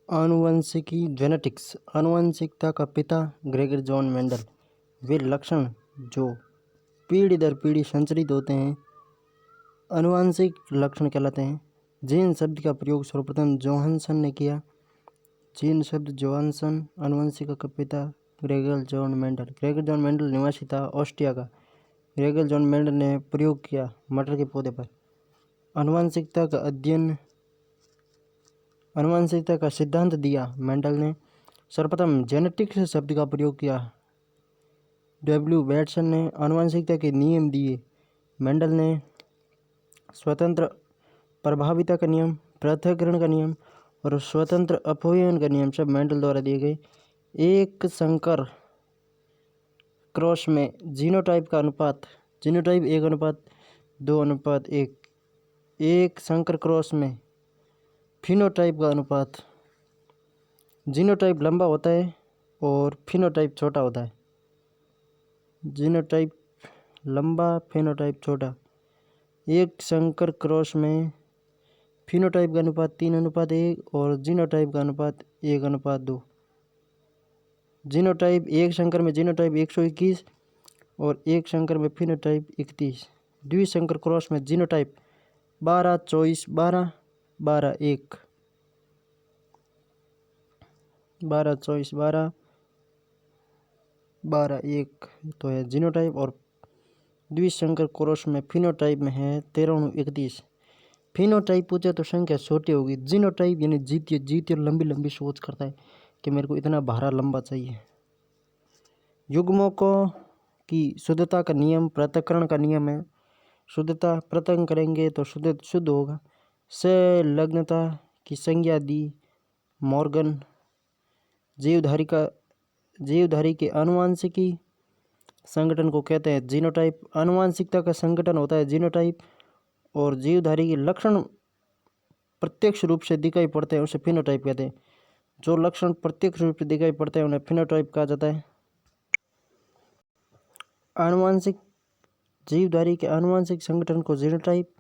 आनुवंशिकी जेनेटिक्स। आनुवंशिकता का पिता ग्रेगर जॉन मेंडल। वे लक्षण जो पीढ़ी दर पीढ़ी संचरित होते हैं आनुवंशिक लक्षण कहलाते हैं। जीन शब्द का प्रयोग सर्वप्रथम जोहानसन ने किया। जीन शब्द जोहानसन। आनुवंशिकता का पिता Gregor John Mendel. Gregor John Mendel निवासी था ऑस्ट्रिया का। ग्रेगर जॉन मेंडल ने प्रयोग किया मटर के पौधे पर। आनुवंशिकता का सिद्धांत दिया मेंडल ने। सर्वप्रथम जेनेटिक्स शब्द का प्रयोग किया डब्ल्यू बैटसन ने। आनुवंशिकता के नियम दिए मेंडल ने। स्वतंत्र प्रभाविता का नियम, पृथक्करण का नियम और स्वतंत्र अपव्ययन का नियम सब मेंडल द्वारा दिए गए। एक संकर क्रॉस में जीनोटाइप का अनुपात, जीनोटाइप 1:2:1। एक संकर क्रॉस में फिनोटाइप का अनुपात, जीनोटाइप लंबा होता है और फिनोटाइप छोटा होता है। जीनोटाइप लंबा, फिनोटाइप छोटा। एक संकर क्रॉस में फिनोटाइप का अनुपात 3:1 और जीनोटाइप का अनुपात 1:2। जीनोटाइप एक संकर में जीनोटाइप 121 और एक संकर में फिनोटाइप 31। द्विसंकर क्रॉस में जीनोटाइप 12-24-12, 12-1, 12-24-12, 12-1 तो है जीनोटाइप। और द्विसंकर क्रॉस में फिनोटाइप में है 13-31। फिनोटाइप पूछे तो संख्या छोटी होगी। जीनोटाइप यानी जीती और लंबी लंबी सोच करता है कि मेरे को इतना भारा लंबा चाहिए। युग्मों को की शुद्धता का नियम पृथक्करण का नियम है। शुद्धता पृथक करेंगे तो शुद्ध होगा। संलग्नता की संज्ञा दी मॉर्गन। जीवधारी के आनुवंशिकी संगठन को कहते हैं जीनोटाइप। आनुवंशिकता का संगठन होता है जीनोटाइप और जीवधारी के लक्षण प्रत्यक्ष रूप से दिखाई पड़ते हैं उसे फिनोटाइप कहते हैं। जो लक्षण प्रत्यक्ष रूप से दिखाई पड़ते हैं उन्हें फिनोटाइप कहा जाता है। आनुवंशिक जीवधारी के आनुवंशिक संगठन को जीनोटाइप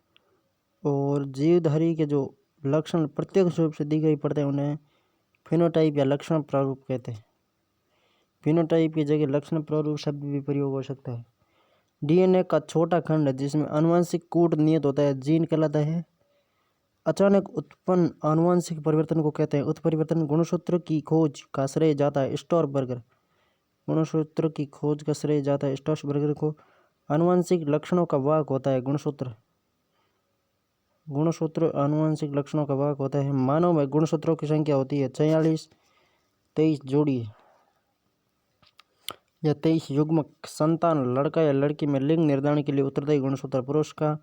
और जीवधारी के जो लक्षण प्रत्यक्ष रूप से दिखाई पड़ते हैं उन्हें फिनोटाइप या लक्षण प्रारूप कहते हैं। फिनोटाइप की जगह लक्षण प्रारूप शब्द भी प्रयोग हो सकता है। डीएनए का छोटा खंड जिसमें आनुवंशिक कोड नियत होता है जीन कहलाता है। अचानक उत्पन्न आनुवंशिक परिवर्तन को कहते हैं उत्परिवर्तन। गुणसूत्र की खोज का श्रेय जाता है स्टॉर्बर्गर। गुणसूत्र की खोज का श्रेय जाता है स्टॉर्बर्गर को। आनुवंशिक लक्षणों का वाहक होता है गुणसूत्र। गुणसूत्र आनुवंशिक लक्षणों का वाहक होता है। मानव में गुणसूत्रों की संख्या होती है 46, 23 जोड़ी या 23 युग्मक। संतान लड़का या लड़की में लिंग निर्धारण के लिए उत्तरदायी गुणसूत्र। पुरुष का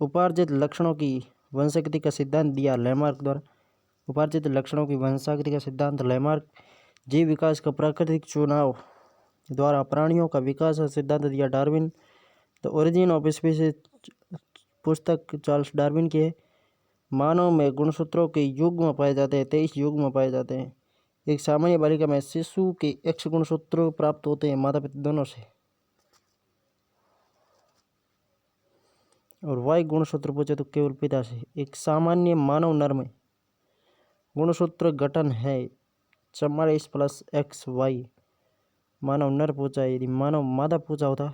उपार्जित लक्षणों की वंशागति का सिद्धांत दिया लैमार्क द्वारा। उपार्जित लक्षणों की वंशागति का सिद्धांत लैमार्क। जीव विकास का प्राकृतिक चुनाव द्वारा प्राणियों का विकास का सिद्धांत दिया Darwin. The origin of species पुस्तक चार्ल्स डार्विन की है। मानव में गुणसूत्रों के युग्म पाए जाते हैं 23 युग्म पाए जाते हैं। एक सामान्य बालिका में शिशु के X गुणसूत्र प्राप्त होते हैं माता पिता दोनों से और Y गुणसूत्र पूछे तो केवल पिता से। एक सामान्य मानव नर में गुणसूत्र गठन है 44+XY। मानव नर पूछा है, यदि मानव मादा पूछा होता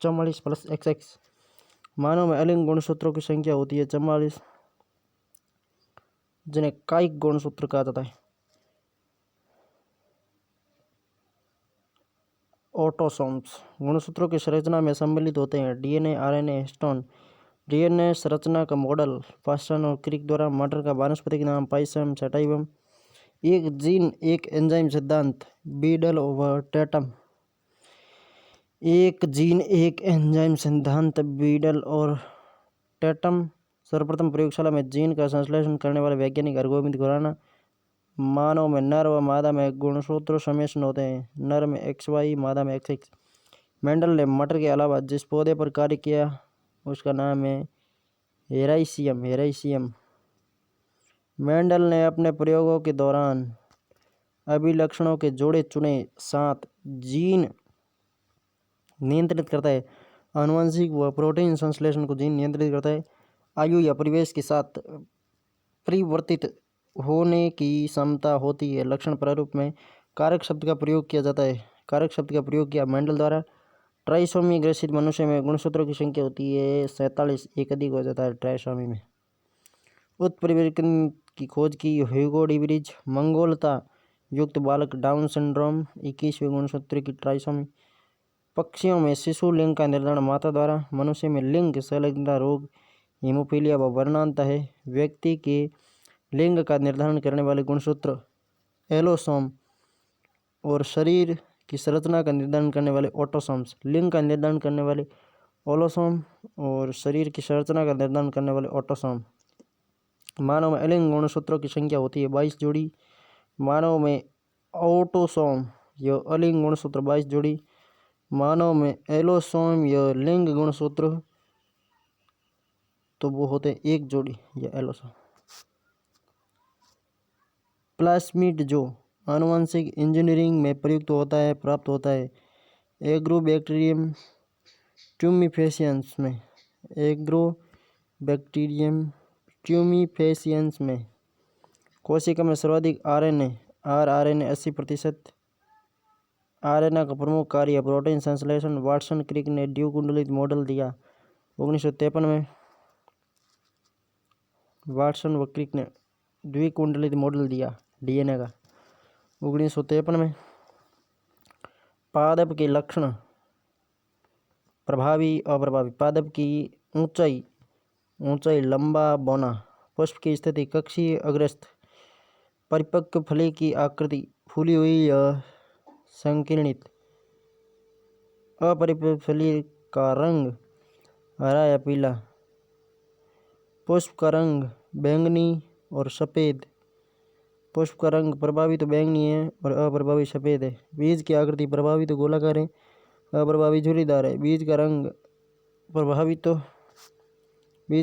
44+XX। मानव में अलिंग गुणसूत्रों की संख्या होती है 44 जिन्हें कायिक गुणसूत्र कहा जाता है। ऑटोसोम्स गुणसूत्रों की संरचना में सम्मिलित होते हैं डीएनए, आरएनए, हिस्टोन। डीएनए संरचना का मॉडल पास्टन और क्रिक द्वारा। मटर का वानस्पतिक नाम पाइसम सटाइवम। एक जीन एक एंजाइम सिद्धांत बीडल और टेटम। एक जीन एक एंजाइम सिद्धांत बीडल और टेटम। सर्वप्रथम प्रयोगशाला में जीन का संश्लेषण करने वाले वैज्ञानिक हरगोविंद खुराना। मानव में नर व मादा में गुणसूत्र सम्मिश्रण होते हैं। नर में XY, मादा में XX। मेंडल ने मटर के अलावा जिस पौधे पर कार्य किया उसका नाम है हेराइसियम। मेंडल ने अपने प्रयोगों के दौरान अभिलक्षणों के जोड़े चुने। 7 जीन नियंत्रित करता है आनुवंशिक व प्रोटीन संश्लेषण को जीन नियंत्रित करता है। आयु या परिवेश के साथ परिवर्तित होने की क्षमता होती है। लक्षण प्रारूप में कारक शब्द का प्रयोग किया जाता है। कारक शब्द का प्रयोग किया मेंडल द्वारा। ट्राइसोमी ग्रसित मनुष्य में गुणसूत्रों की संख्या होती है 47, एक अधिक हो जाता है ट्राइसोमी में। उत्परिवर्तन की खोज की ह्यूगो डिब्रिज। मंगोलता युक्त बालक डाउन सिंड्रोम 21वें गुणसूत्र की ट्राइसोमी। पक्षियों में शिशु लिंग का निर्धारण माता द्वारा। मनुष्य में लिंग संलग्नता रोग हीमोफीलिया व वर्णांत है। व्यक्ति के लिंग का निर्धारण करने वाले गुणसूत्र एलोसोम और शरीर की संरचना का निर्धारण करने वाले ऑटोसोम्स। लिंग का निर्धारण करने वाले ओलोसोम और शरीर की संरचना का निर्धारण करने वाले ऑटोसोम। मानव में अलिंग गुणसूत्रों की संख्या होती है 22 जोड़ी। मानव में ऑटोसोम या अलिंग गुणसूत्र 22 जोड़ी। मानव में एलोसोम या लिंग गुणसूत्र तो वो होते हैं 1 जोड़ी या एलोसोम। प्लास्मिड जो आनुवंशिक इंजीनियरिंग में प्रयुक्त होता है प्राप्त होता है एग्रोबैक्टीरियम ट्यूमिफेसियंस में। एग्रोबैक्टीरियम ट्यूमिफेसियंस में। कोशिका में सर्वाधिक आरएनए 80%। आरएनए का प्रमुख कार्य प्रोटीन संश्लेषण। वाटसन क्रिक ने द्विकुंडलित मॉडल दिया 1953 में। वाटसन व क्रिक ने द्विकुंडलित मॉडल दिया डीएनए का 1953 में। पादप के लक्षण प्रभावी अप्रभावी। पादप की ऊंचाई लंबा बौना। पुष्प की स्थिति कक्षीय अग्रस्थ। परिपक्व फली की आकृति फूली हुई या संकीर्णित। अपरिपक्व फली का रंग हरा या पीला। पुष्प का रंग बैंगनी और सफ़ेद। पुष्प का रंग प्रभावित तो बैंगनी है और अप्रभावी सफ़ेद है। बीज की आकृति प्रभावित तो गोलाकार है, अप्रभावी झुर्रीदार है। बीज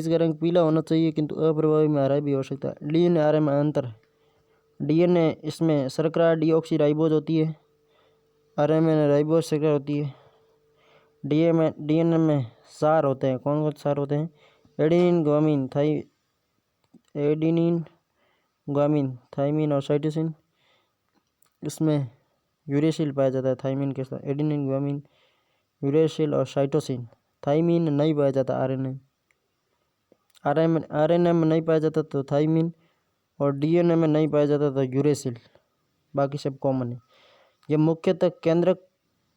का रंग पीला होना चाहिए किंतु अप्रभावी में हरा भी हो सकता है। डीएनए आरएनए में अंतर। डीएनए इसमें शर्करा डीऑक्सीराइबोज होती है। आरएनए में राइबोज शर्करा होती है। डीएनए में सार होते हैं। कौन कौन सार होते हैं? एडेनिन ग्वामीन थाइमिन और साइटोसिन। इसमें यूरेसिल पाया जाता है थाइमिन के साथ। एडेनिन ग्वामीन यूरेसिल और साइटोसिन। थाइमिन नहीं पाया जाता आरएनए में नहीं पाया जाता तो थाइमिन, और डीएनए में नहीं पाया जाता तो यूरेसिल। बाकी सब कॉमन है। यह मुख्यतः केंद्रक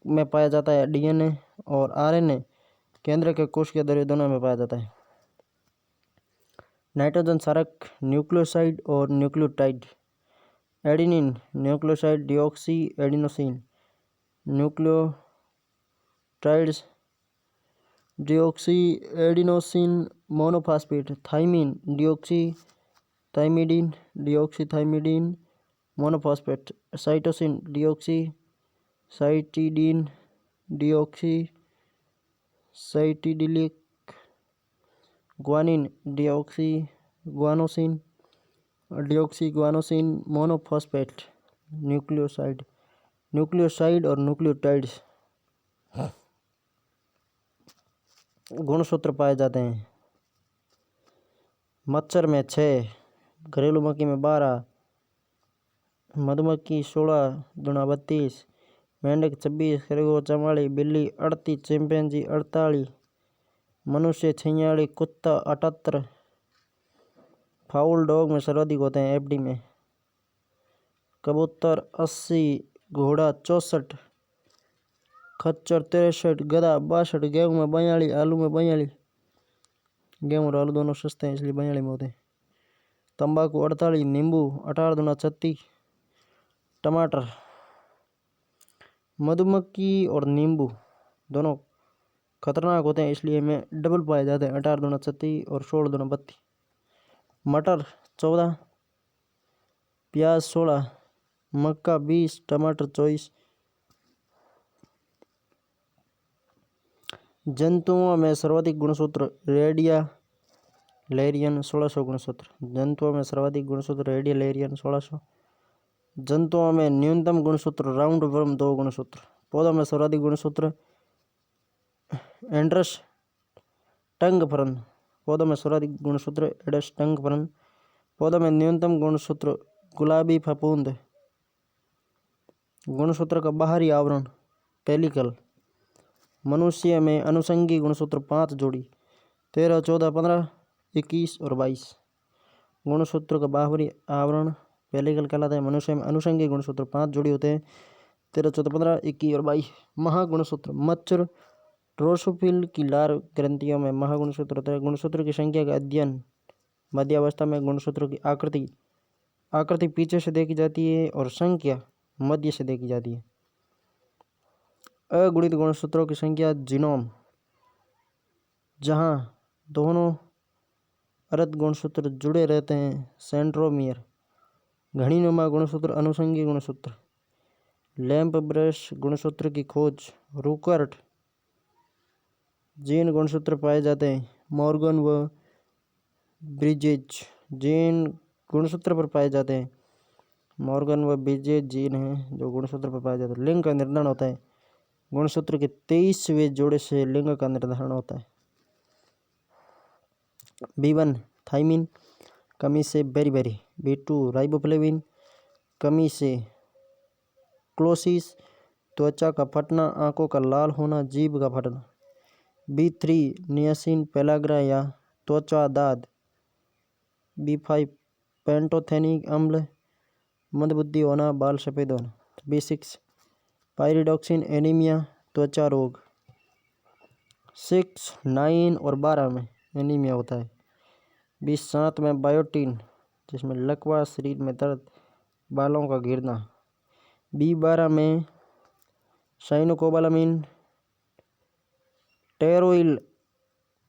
में पाया जाता है डीएनए, और आरएनए केंद्रक के कोशिकीय द्रव्य दोनों में पाया जाता है। नाइट्रोजन क्षारक न्यूक्लियोसाइड और nucleotide. Adenine nucleoside deoxy adenosine. Nucleotides deoxy adenosine monophosphate. Thymine deoxy thymidine monophosphate. Cytosine deoxy cytidine deoxy cytidylic. Guanine deoxy guanosine monophosphate. Nucleoside और न्यूक्लियोटाइड्स गुणसूत्र पाए जाते हैं। मच्छर में 6, घरेलू मक्खी में 12, मधुमक्खी 16 दूना 32, मेंढक 26, खरगोश 44, बिल्ली 38, चिंपैंजी 48, मनुष्य 46, कुत्ता 78। फाउल डॉग में सर्वाधिक होते हैं एफडी में। कबूतर 80, घोड़ा 64, खच्चर 63, गधा 62, गेहूँ में 42, आलू में 42। गेहूँ और आलू दोनों सस्ते हैं इसलिए 42 में होते हैं। तंबाकू 48, नींबू 18 दूना 36, टमाटर। मधुमक्खी और नींबू दोनों खतरनाक होते हैं इसलिए में डबल पाए जाते हैं 18 दूना 36 और 16 दूना 32। मटर 14, प्याज 16, मक्का 20, टमाटर 24। जंतुओं में सर्वाधिक गुणसूत्र रेडिया लेरियन 1600 गुणसूत्र। जंतुओं में सर्वाधिक गुणसूत्र रेडिया लेरियन 1600। जंतुओं में न्यूनतम गुणसूत्र राउंड वर्म 2 गुणसूत्र। पौधों में सर्वाधिक गुणसूत्र एंड्रस टंग फरन। पौधों में सर्वाधिक गुणसूत्र एडस टंग फरन पौधा में न्यूनतम गुणसूत्र गुलाबी फफूंद। गुणसूत्र का बाहरी आवरण पेलिकल। मनुष्य में अनुषंगी गुणसूत्र 5 जोड़ी 13, 14, 15, 21 और 22। गुणसूत्र का बाहरी आवरण पेलिकल कहलाता है। मनुष्य में अनुषंगी गुणसूत्र 5 जोड़ी होते हैं 13, 14, 15, 21 और 22। महागुणसूत्र मच्छर ड्रोसोफिल की लार ग्रंथियों में महागुणसूत्र होता है। गुणसूत्र की संख्या का अध्ययन मध्यावस्था में गुणसूत्र की आकृति पीछे से देखी जाती है और संख्या मध्य से देखी जाती है। अगुणित गुणसूत्रों की संख्या जीनोम, जहाँ दोनों अर्ध गुणसूत्र जुड़े रहते हैं सेंट्रोमियर। घड़ीनुमा गुणसूत्र अनुषंगी गुणसूत्र। लैंप ब्रश गुणसूत्र की खोज रुकर्ट। जीन गुणसूत्र पाए जाते हैं मॉर्गन व ब्रिजेज। जीन गुणसूत्र पर पाए जाते हैं मॉर्गन व ब्रिजेज जीन हैं जो गुणसूत्र पर पाए जाते हैं। लिंग का निर्धारण होता है गुणसूत्र के 23वें जोड़े से लिंग का निर्धारण होता है। B1 थाइमिन कमी से बेरीबेरी। B2 राइबोफ्लेविन कमी से क्लोसिस त्वचा का फटना, आंखों का लाल होना, जीभ का फटना। B3 नियासिन पेलाग्रा या त्वचा दाद। B5 पेंटोथेनिक अम्ल मंदबुद्धि होना, बाल सफ़ेद होना। B6 पायरिडॉक्सिन एनीमिया त्वचा रोग। 6, 9 और 12 में एनीमिया होता है। B7 में बायोटीन जिसमें लकवा, शरीर में दर्द, बालों का गिरना। B12 में साइनोकोबालामिन टेरोइल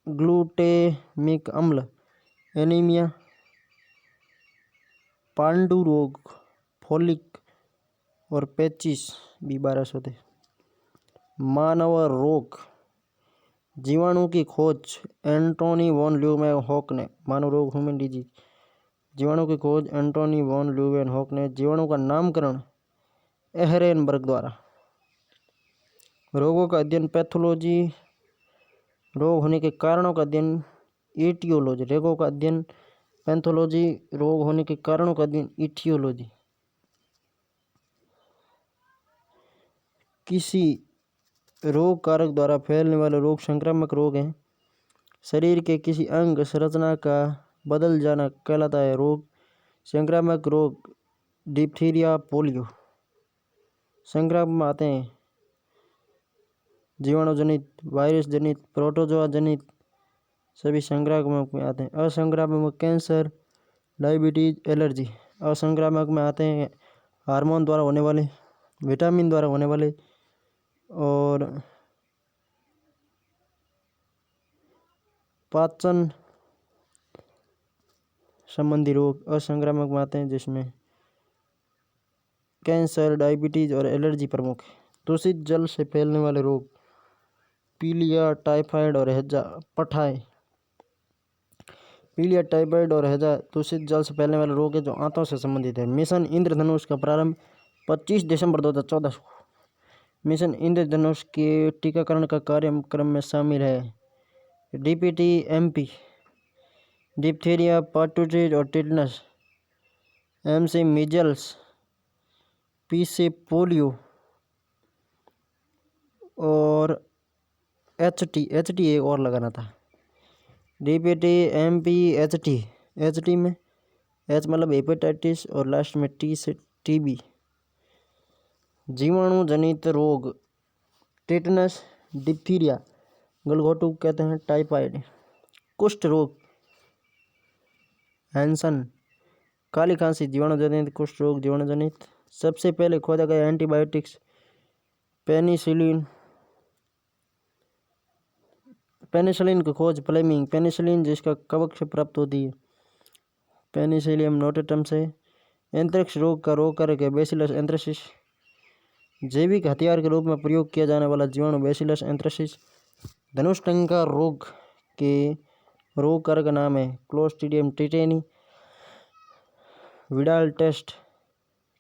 ग्लूटेमिक अम्ल एनीमिया, पांडु रोग, फोलिक और पेचिस B12 से होते। मानव रोग जीवाणु की खोज एंटोनी वॉन ल्यूवेनहॉक ने। मानव रोग ह्यूमन डिजीज। जीवाणु की खोज एंटोनी वॉन ल्यूवेनहॉक ने। जीवाणु का नामकरण एहरेनबर्ग द्वारा। रोगों का अध्ययन पैथोलॉजी। रोग होने के कारणों का अध्ययन इटियोलॉजी। रोगों का अध्ययन पैथोलॉजी। रोग होने के कारणों का अध्ययन इटियोलॉजी। किसी रोग कारक द्वारा फैलने वाले रोग संक्रामक रोग हैं। शरीर के किसी अंग संरचना का बदल जाना कहलाता है रोग संक्रामक रोग। डिप्थीरिया, पोलियो संक्रामक में आते हैं जीवाणु जनित, वायरस जनित, प्रोटोजोआ जनित सभी संक्रामक में आते हैं। असंक्रामक में कैंसर, डायबिटीज, एलर्जी। असंक्रामक में आते हैं हार्मोन द्वारा होने वाले, विटामिन द्वारा होने वाले और पाचन संबंधी रोग। असंक्रामक में आते हैं जिसमें कैंसर, डायबिटीज और एलर्जी प्रमुख है। दूषित जल से फैलने वाले रोग पीलिया, टाइफाइड और हैजा। पठाए पीलिया, टाइफाइड और हैजा दूषित जल से फैलने वाले रोग है जो आंतों से संबंधित है। मिशन इंद्रधनुष का प्रारंभ 25 दिसंबर 2014 को। मिशन इंद्रधनुष के टीकाकरण का कार्यक्रम में शामिल है DPT, MP, डिप्थीरिया, पार्टुजिज और टिटनस। MC मीजल्स, P से पोलियो और HT एक और लगाना था। DPT, MP, HT में H मतलब हेपेटाइटिस और लास्ट में T से TB। जीवाणु जनित रोग टिटनस, डिप्थीरिया, गलघोटू कहते हैं, टाइफाइड। कुष्ठ रोग हैंसन, काली खांसी जीवाणु जनित, कुष्ठ रोग जीवाणु जनित। सबसे पहले खोजा गया एंटीबायोटिक्स पेनिसिलिन की खोज फ्लेमिंग। पेनिसिलिन जिसका कवक से प्राप्त होती है पेनिसिलियम नोटेटम से। एंथ्रेक्स रोग का रोग कारक है बैसिलस एंथ्रेसिस। जैविक हथियार के रूप में प्रयोग किया जाने वाला जीवाणु बैसिलस एंथ्रेसिस। धनुष्टंका रोग के रोग कारक का नाम है क्लोस्ट्रीडियम टिटेनी। विडाल टेस्ट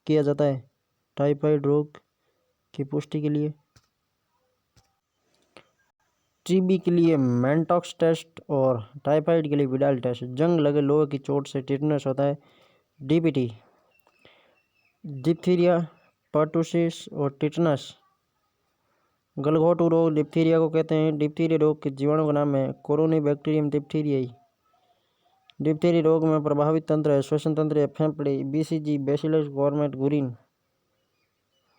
किया जाता है टाइफाइड रोग की पुष्टि के लिए। टीबी के लिए मेंटॉक्स टेस्ट और टाइफाइड के लिए विडाल टेस्ट। जंग लगे लोहे की चोट से टिटनेस होता है डीपीटी। डिप्थीरिया, पर्टुसिस और टिटनस। गलघोटू रोग डिप्थीरिया को कहते हैं। डिप्थीरिया रोग के जीवाणु का नाम है कोरोनीबैक्टीरियम डिप्थीरियाई। डिप्थीरिया रोग में प्रभावित तंत्र है श्वसन तंत्र या फेफड़े, BCG, bacillus government Guerin.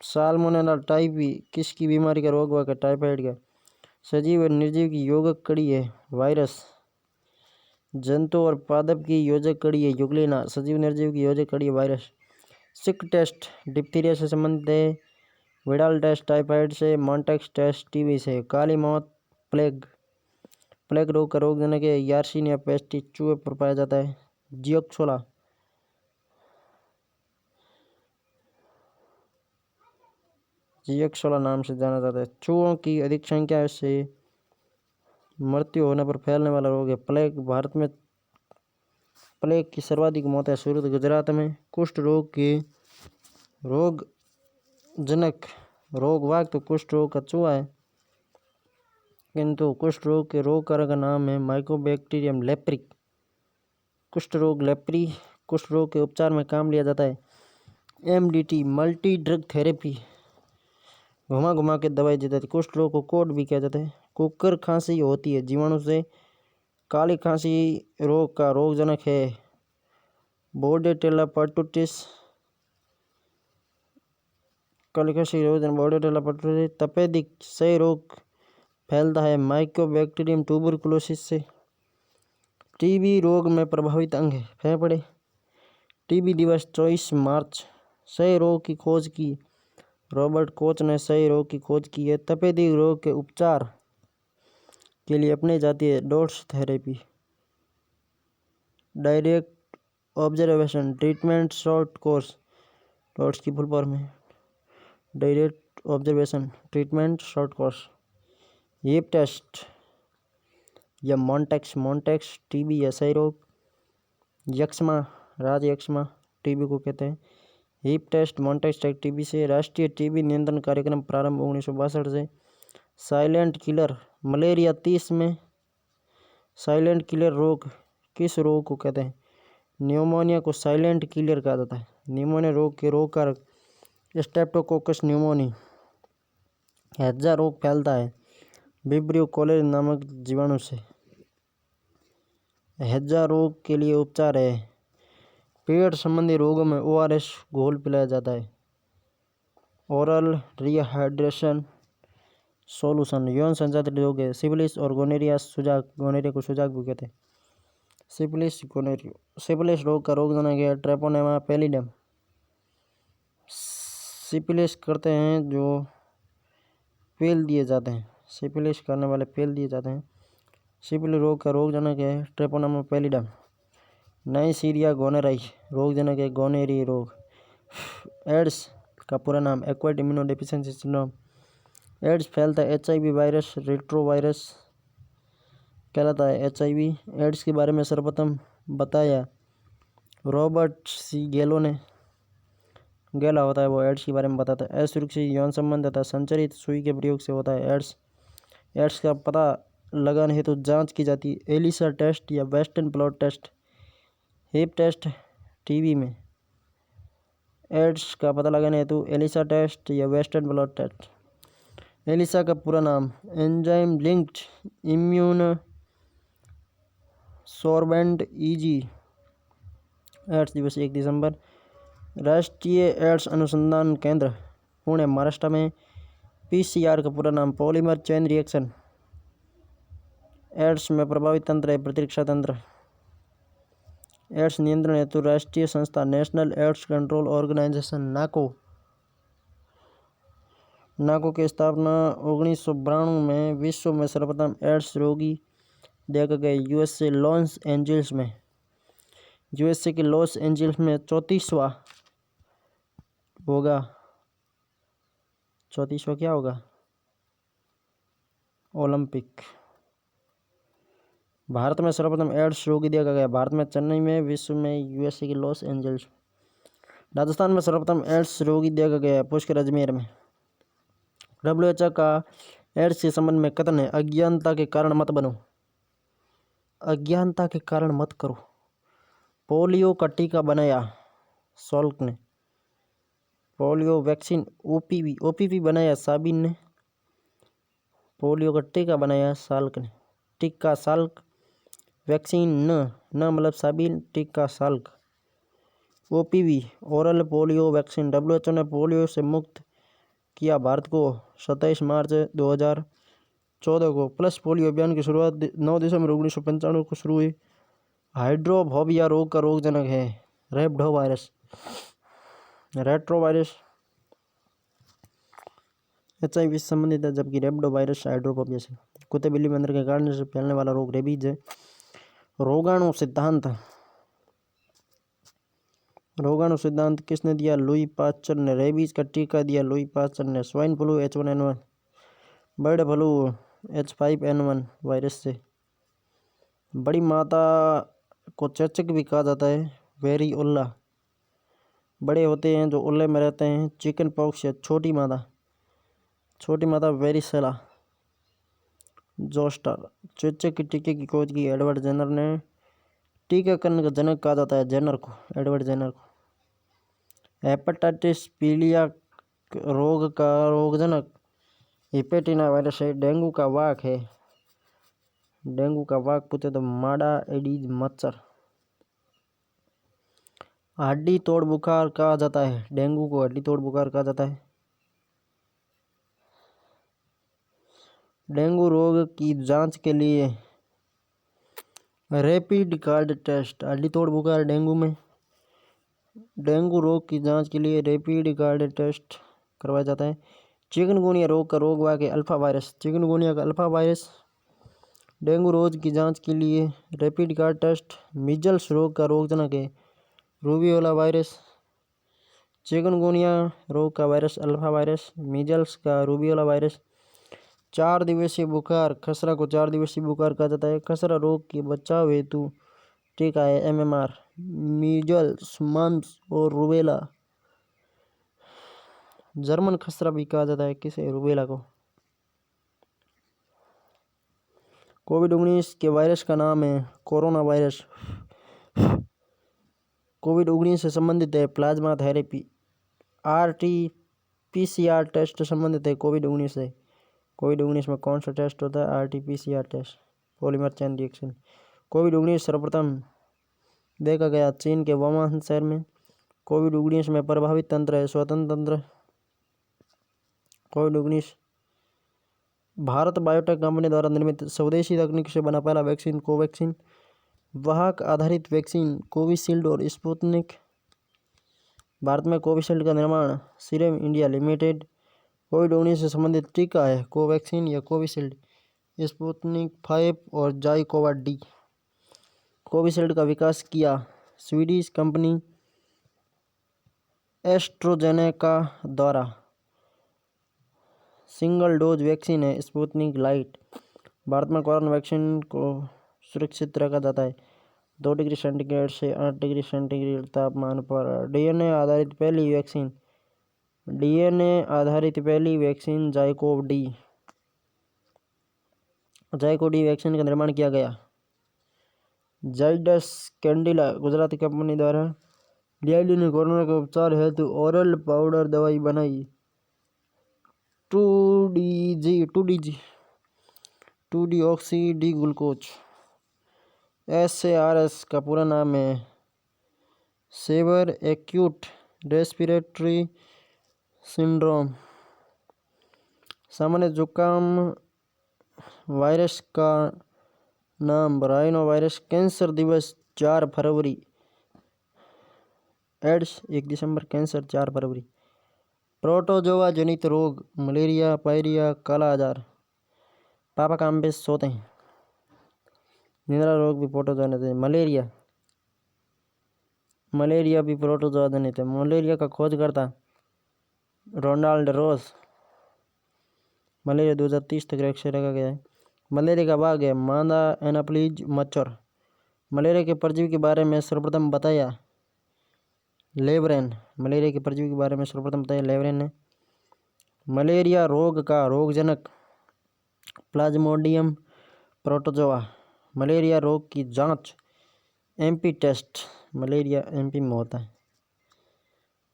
Salmonella typhi किसकी बीमारी का रोग हुआ? टाइफाइड का। सजीव और निर्जीव की योजक कड़ी है वायरस। जंतु और पादप की योजक कड़ी है यूग्लिना। सजीव निर्जीव की योजक कड़ी है वायरस। सिक टेस्ट डिप्थीरिया से संबंधित है। विडाल टेस्ट टाइफाइड से। मॉन्टेक्स टेस्ट टीबी से। काली मौत प्लेग। प्लेग रोग का रोगजनक है यार्सिनिया पेस्टिस, चूहे पर पाया जाता है। जियोक्सोला। जियोक्सोला नाम से जाना जाता है। चूहों की अधिक संख्या से मृत्यु होने पर फैलने वाला रोग है प्लेग। भारत में प्लेग की सर्वाधिक मौत है सूरत गुजरात में। कुष्ठ रोग के रोगजनक रोगवाहक तो कुष्ठ रोग का चूहा है, किंतु कुष्ठ रोग के रोग कारक का नाम है माइकोबैक्टीरियम लेप्रिक। कुष्ठ रोग लेप्री कुष्ठ रोग के उपचार में काम लिया जाता है एमडीटी, मल्टी ड्रग थेरेपी। घुमा घुमा के दवाई दी जाती है। कुष्ठ रोग को कोड भी किया जाता है। कुकर खांसी होती है जीवाणु से। काली खांसी रोग का रोगजनक है बोर्डेटेला पर्टुसिस। काली खांसी रोगजनक बोर्डेटेला पर्टुसिस। तपेदिक क्षय रोग फैलता है माइकोबैक्टीरियम ट्यूबरकुलोसिस से। टीबी रोग में प्रभावित अंग है फेफड़े। टीबी दिवस 24 मार्च। क्षय रोग की खोज की रॉबर्ट कोच ने क्षय रोग की खोज की है। तपेदिक रोग के उपचार के लिए अपनी जाती है DOTS therapy. Direct observation treatment short course. DOTS की फुल फॉर्म है direct observation treatment short course. Heaf test या मॉन्टेक्स टीबी या क्षय रोग। यक्ष्मा राज यक्ष्मा टीबी को कहते हैं। Heaf test Mantoux test TB से। राष्ट्रीय टीबी नियंत्रण कार्यक्रम प्रारंभ 1962 से। साइलेंट किलर मलेरिया 30 में। साइलेंट किलर रोग किस रोग को कहते हैं? न्यूमोनिया को साइलेंट किलर कहा जाता है। न्यूमोनिया रोग के रोग कारक स्ट्रेप्टोकोकस न्यूमोनी। हैजा रोग फैलता है विब्रियो कॉलेरा नामक जीवाणु से। हैजा रोग के लिए उपचार है पेट संबंधी रोगों में ओआरएस घोल पिलाया जाता है। Oral rehydration solution. यौन संचालित रोग है सिफिलिस और गोनेरिया सुजाक। गोनेरिया को सुजाक भी कहते हैं। Syphilis gonorrhoea. सिफिलिस रोग का रोगजनक है ट्रेपोनेमा पैलिडम। सिफिलिस करते हैं जो पेल दिए जाते हैं। सिफिलिस करने वाले पेल दिए जाते हैं। सिफिलिस रोग का रोगजनक है ट्रेपोनेमा पैलिडम। नाइजीरिया गोनेराई रोगजनक है गोनेरी रोग। एड्स का पूरा नाम एक्वायर्ड इम्यूनोडेफिशिएंसी सिंड्रोम। एड्स फैलता है एचआईवी वायरस रेट्रोवायरस कहलाता है एचआईवी। एड्स के बारे में सर्वप्रथम बताया रॉबर्ट सी गेलो ने। गेला होता है वो एड्स के बारे में बताता है। असुरक्षित यौन संबंध तथा संचरित सुई के प्रयोग से होता है एड्स का पता लगाने हेतु जांच की जाती है एलिसा टेस्ट या वेस्टर्न ब्लॉट टेस्ट। हिप टेस्ट टीबी में। एड्स का पता लगाने हेतु एलिसा टेस्ट या वेस्टर्न ब्लॉट टेस्ट। एलिसा का पूरा नाम एंजाइम लिंक्ड इम्यून सोर्बेंट ईजी। एड्स दिवस 1 दिसंबर। राष्ट्रीय एड्स अनुसंधान केंद्र पुणे महाराष्ट्र में। पीसीआर का पूरा नाम पॉलीमर चेन रिएक्शन। एड्स में प्रभावित तंत्र है प्रतिरक्षा तंत्र। एड्स नियंत्रण हेतु राष्ट्रीय संस्था नेशनल एड्स कंट्रोल ऑर्गेनाइजेशन नाको की स्थापना 1992 में। विश्व में सर्वप्रथम एड्स रोगी देखा गया यूएसए लॉस एंजल्स में। यूएसए के लॉस एंजल्स में 34वां होगा। 34वां क्या होगा? ओलंपिक। भारत में सर्वप्रथम एड्स रोगी देखा गया भारत में चेन्नई में। विश्व में यूएसए के लॉस एंजल्स। राजस्थान में सर्वप्रथम एड्स रोगी देखा गया पुष्कर अजमेर में। WHO का एड्स के संबंध में कथन है, अज्ञानता के कारण मत बनो, अज्ञानता के कारण मत करो। पोलियो का टीका बनाया सॉल्क ने, पोलियो वैक्सीन ओपीवी बनाया साबिन ने, पोलियो का टीका बनाया साल्क ने, टीका साल्क, वैक्सीन न मतलब साबिन, टीका Salk. OPV oral polio vaccine, WHO ने पोलियो से मुक्त किया भारत को 27 मार्च 2014 को। प्लस पोलियो अभियान की शुरुआत 9 दिसंबर 1995 को शुरू हुई। हाइड्रोफोबिया रोग का रोगजनक है रेबडोवायरस, रेट्रोवायरस HIV से संबंधित है, जबकि रेबडोवायरस हाइड्रोफोबिया से। कुत्ते बिल्ली बंदर के काटने से फैलने वाला रोग रेबीज है। रोगाणु सिद्धांत किसने दिया? लुई पास्चर ने। रेबीज का टीका दिया लुई पास्चर ने। Swine flu H1N1, bird flu H5N1 virus से। बड़ी माता को चेचक भी कहा जाता है, वेरिओला। बड़े होते हैं जो उल्ले में रहते हैं, चिकन पॉक्स या छोटी माता वेरिसेला जोस्टर। चेचक के टीके की खोज की एडवर्ड जेनर ने। टीकाकरण का जनक कहा जाता है एडवर्ड जेनर को। हेपेटाइटिस पीलिया रोग का रोगजनक हिपेटिना वायरस है। डेंगू का वाक पूछे तो माडा एडीज मच्छर। हड्डी तोड़ बुखार कहा जाता है, डेंगू को हड्डी तोड़ बुखार कहा जाता है। डेंगू रोग की जांच के लिए रैपिड कार्ड टेस्ट, हड्डी तोड़ बुखार डेंगू में। डेंगू रोग की जांच के लिए रैपिड कार्ड टेस्ट करवाया जाता है। चिकनगुनिया रोग का रोगवाहक है अल्फा वायरस, चिकनगुनिया का अल्फा वायरस। डेंगू रोग की जांच के लिए रैपिड कार्ड टेस्ट। मीजल्स रोग का रोगजनक है रूबियोला वायरस। चिकनगुनिया रोग का वायरस अल्फा वायरस, मीजल्स का रूबियोला वायरस। 4 दिवसीय बुखार, खसरा को 4 दिवसीय बुखार कहा जाता है। खसरा रोग के बचाव हेतु टीका है MMR, मीजल्स, मम्स और रूबेला। जर्मन खसरा भी कहा जाता है किसे? रूबेला को। कोविड-19 के वायरस का नाम है कोरोना वायरस। कोविड-19 से संबंधित है प्लाज्मा थेरेपी। RT-PCR टेस्ट संबंधित है कोविड-19 से। कोविड-19 में कौन सा टेस्ट होता है? RT-PCR test, polymer chain reaction. कोविड-19 सर्वप्रथम देखा गया चीन के वुहान शहर में। कोविड-19 में प्रभावित तंत्र है स्वतंत्र तंत्र। कोविड-19 भारत बायोटेक कंपनी द्वारा निर्मित स्वदेशी तकनीक से बना पहला वैक्सीन कोवैक्सीन। वाहक आधारित वैक्सीन कोविशील्ड और स्पुतनिक। भारत में कोविशील्ड का निर्माण सीरम इंडिया लिमिटेड। कोविड-19 से संबंधित टीका है कोवैक्सीन या कोविशील्ड, स्पुतनिक 5 और जाइकोवा डी। कोविशील्ड का विकास किया स्वीडिश कंपनी एस्ट्रोजेनेका द्वारा। सिंगल डोज वैक्सीन है स्पुतनिक लाइट। भारत में कोरोना वैक्सीन को सुरक्षित रखा जाता है 2 डिग्री सेंटीग्रेड से 8 डिग्री सेंटीग्रेड तापमान पर। डीएनए आधारित पहली वैक्सीन जाइकोव डी वैक्सीन का निर्माण किया गया जाइडस कैडिला गुजराती कंपनी द्वारा। डीआईडी ने कोरोना के उपचार हेतु ओरल पाउडर दवाई बनाई 2D oxy D glucose. SARS का पूरा नाम है सेवर एक्यूट रेस्पिरेटरी सिंड्रोम। सामान्य जुकाम वायरस का नाम राइनो वायरस। कैंसर दिवस 4 फरवरी। एड्स 1 दिसंबर, कैंसर 4 फरवरी। प्रोटोजोआ जनित रोग मलेरिया, पायरिया, काला आजार। पापा काम पे सोते हैं। निद्रा रोग भी प्रोटोजोआ जनित है। मलेरिया भी प्रोटोजोआ जनित है। मलेरिया का खोजकर्ता रोनाल्ड रोस। मलेरिया 2030 तक लक्ष्य रखा गया है। मलेरिया का भाग है मादा एनाप्लीज मच्छर। मलेरिया के परजीवी के बारे में सर्वप्रथम बताया लेवरेन। मलेरिया के परजीवी के बारे में सर्वप्रथम बताया लेवरेन ने। मलेरिया रोग का रोगजनक प्लाज्मोडियम प्रोटोजोआ। मलेरिया रोग की जांच एमपी टेस्ट, मलेरिया एमपी में होता है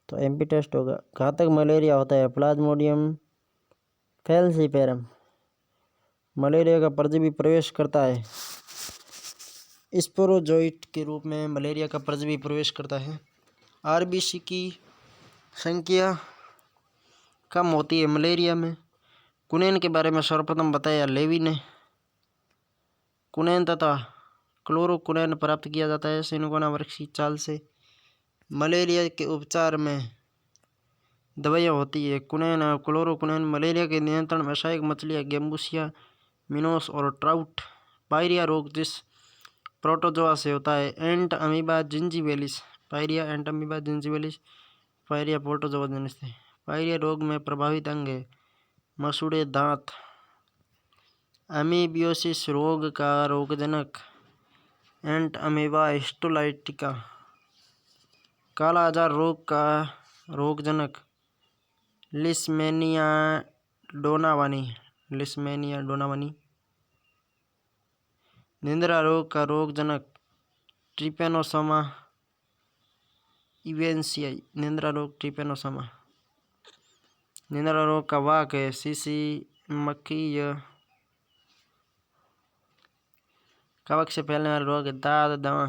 तो एमपी टेस्ट होगा। घातक मलेरिया होता है प्लाज्मोडियम फैल्सीफेरम। मलेरिया का परजीवी प्रवेश करता है स्पोरोजोइट के रूप में मलेरिया का परजीवी प्रवेश करता है। आरबीसी की संख्या कम होती है मलेरिया में। कुनैन के बारे में सर्वप्रथम बताया लेवी ने। कुनैन तथा क्लोरोकुनैन प्राप्त किया जाता है सिनकोना वृक्ष की चाल से। मलेरिया के उपचार में दवाइयाँ होती है कुनैन और क्लोरोकुनैन। मलेरिया के नियंत्रण में सहायक मछलियाँ गेम्बुसिया, मिनोस और ट्राउट। पायरिया रोग जिस प्रोटोजोआ से होता है एंट अमीबा जिंजीवेलिस। पायरिया एंट अमीबा जिंजीवेलिस पायरिया प्रोटोजोआ जनित है। पायरिया रोग में प्रभावित अंग है मसूड़े दांत। अमीबियोसिस रोग का रोगजनक एंट अमीबा हिस्टोलाइटिका। काला आजार रोग का रोगजनक लिस्मेनिया डोनावानी। लिस्मेनिया डोनावानी। निंद्रा रोग का रोगजनक ट्रिपेनोसोमा इवेंसियाई। निंद्रा रोग ट्रिपेनोसोमा। निंद्रा रोग का वाहक है सीसी मक्खी। यह कवक से फैलने वाला रोग है। दाद दमा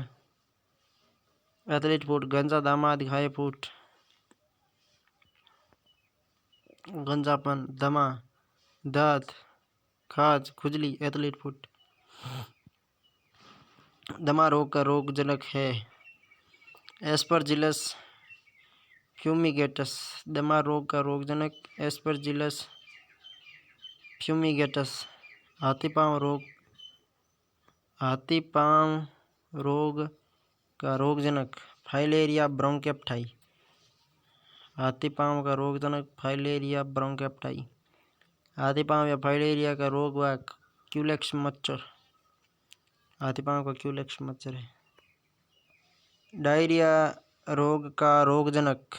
एथलीट फुट। गंजा दामाद घाय फुट। गंजापन दमा दाद खाज खुजली एथलीट फुट। दमा रोग का रोगजनक है एस्परजिलस फ्यूमिगेटस। दमा रोग का रोगजनक एस्परजिलस फ्यूमिगेटस। हाथी पांव रोग। हाथी पांव रोग का रोगजनक फाइलेरिया ब्रोंकेप्टाई। हाथी पांव का रोगजनक फाइलेरिया ब्रोंकेप्टाई। हाथी पांव या फाइलेरिया का रोग व क्यूलेक्स मच्छर। हाथी पांव का क्यूलेक्स मच्छर है। डायरिया रोग का रोगजनक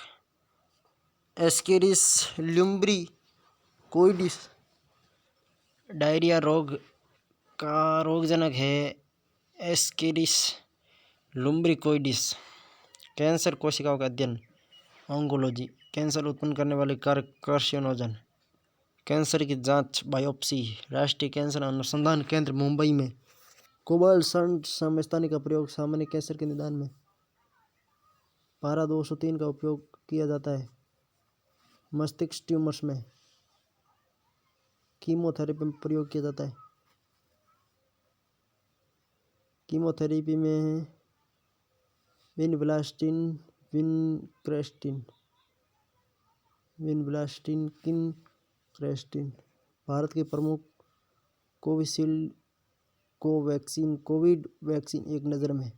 एस्केरिस लुम्ब्रिकोइडिस। डायरिया रोग का रोगजनक है एस्केरिस लुम्ब्रिकोइडिस। कैंसर कोशिकाओं का अध्ययन ऑन्कोलॉजी। कैंसर उत्पन्न करने वाले कारक कार्सिनोजन। कैंसर की जांच बायोप्सी। राष्ट्रीय कैंसर अनुसंधान केंद्र मुंबई में कोबाल्ट समस्थानिक का प्रयोग सामान्य कैंसर के निदान में पारा 203 का उपयोग किया जाता है। मस्तिष्क ट्यूमर्स में कीमोथेरेपी में प्रयोग किया जाता है। कीमोथेरेपी में विनब्लास्टिन विनक्रेस्टिन किनक्रेस्टिन। भारत के प्रमुख कोविशील्ड कोवैक्सीन कोविड वैक्सीन एक नज़र में।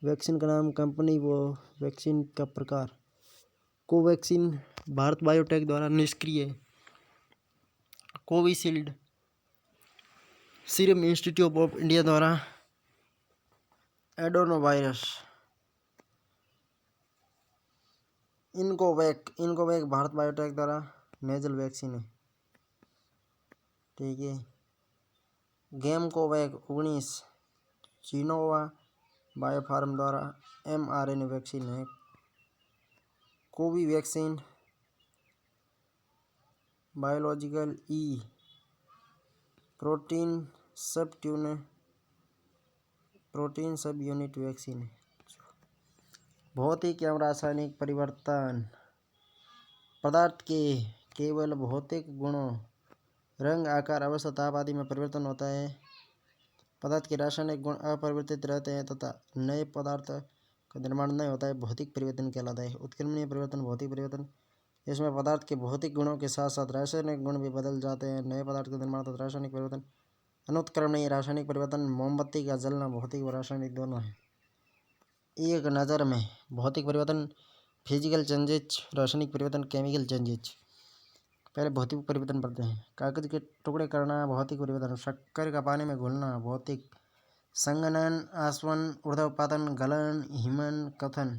वैक्सीन का नाम कंपनी व वैक्सीन का प्रकार। कोवैक्सीन भारत बायोटेक द्वारा निष्क्रिय। Covishield serum institute of India द्वारा एडोनोवायरस। इनकोवैक भारत बायोटेक द्वारा नेजल वैक्सीन है। ठीक है। गेमकोवैक 19 चिनोवा बायोफार्म द्वारा mRNA वैक्सीन है। Covovax biological protein sub unit vaccine है। भौतिक एवं रासायनिक परिवर्तन। पदार्थ के केवल भौतिक गुणों रंग आकार अवस्था ताप आदि में परिवर्तन होता है। पदार्थ के रासायनिक गुण अपरिवर्तित रहते हैं तथा नए पदार्थ का निर्माण नहीं होता है। भौतिक परिवर्तन कहलाता है। उत्क्रमणीय परिवर्तन भौतिक परिवर्तन इसमें पदार्थ के भौतिक गुणों के साथ साथ रासायनिक गुण भी बदल जाते हैं। नए पदार्थ का निर्माण तथा रासायनिक परिवर्तन। अनुत्क्रमणीय रासायनिक परिवर्तन मोमबत्ती का जलना भौतिक व रासायनिक दोनों है। एक नज़र में भौतिक परिवर्तन फिजिकल चेंजेज, रासायनिक परिवर्तन केमिकल चेंजेज। पहले भौतिक परिवर्तन पढ़ते हैं। कागज के टुकड़े करना भौतिक परिवर्तन। शक्कर का पानी में घुलना भौतिक। संघनन आसवन ऊर्ध्वपातन गलन हिमन कथन।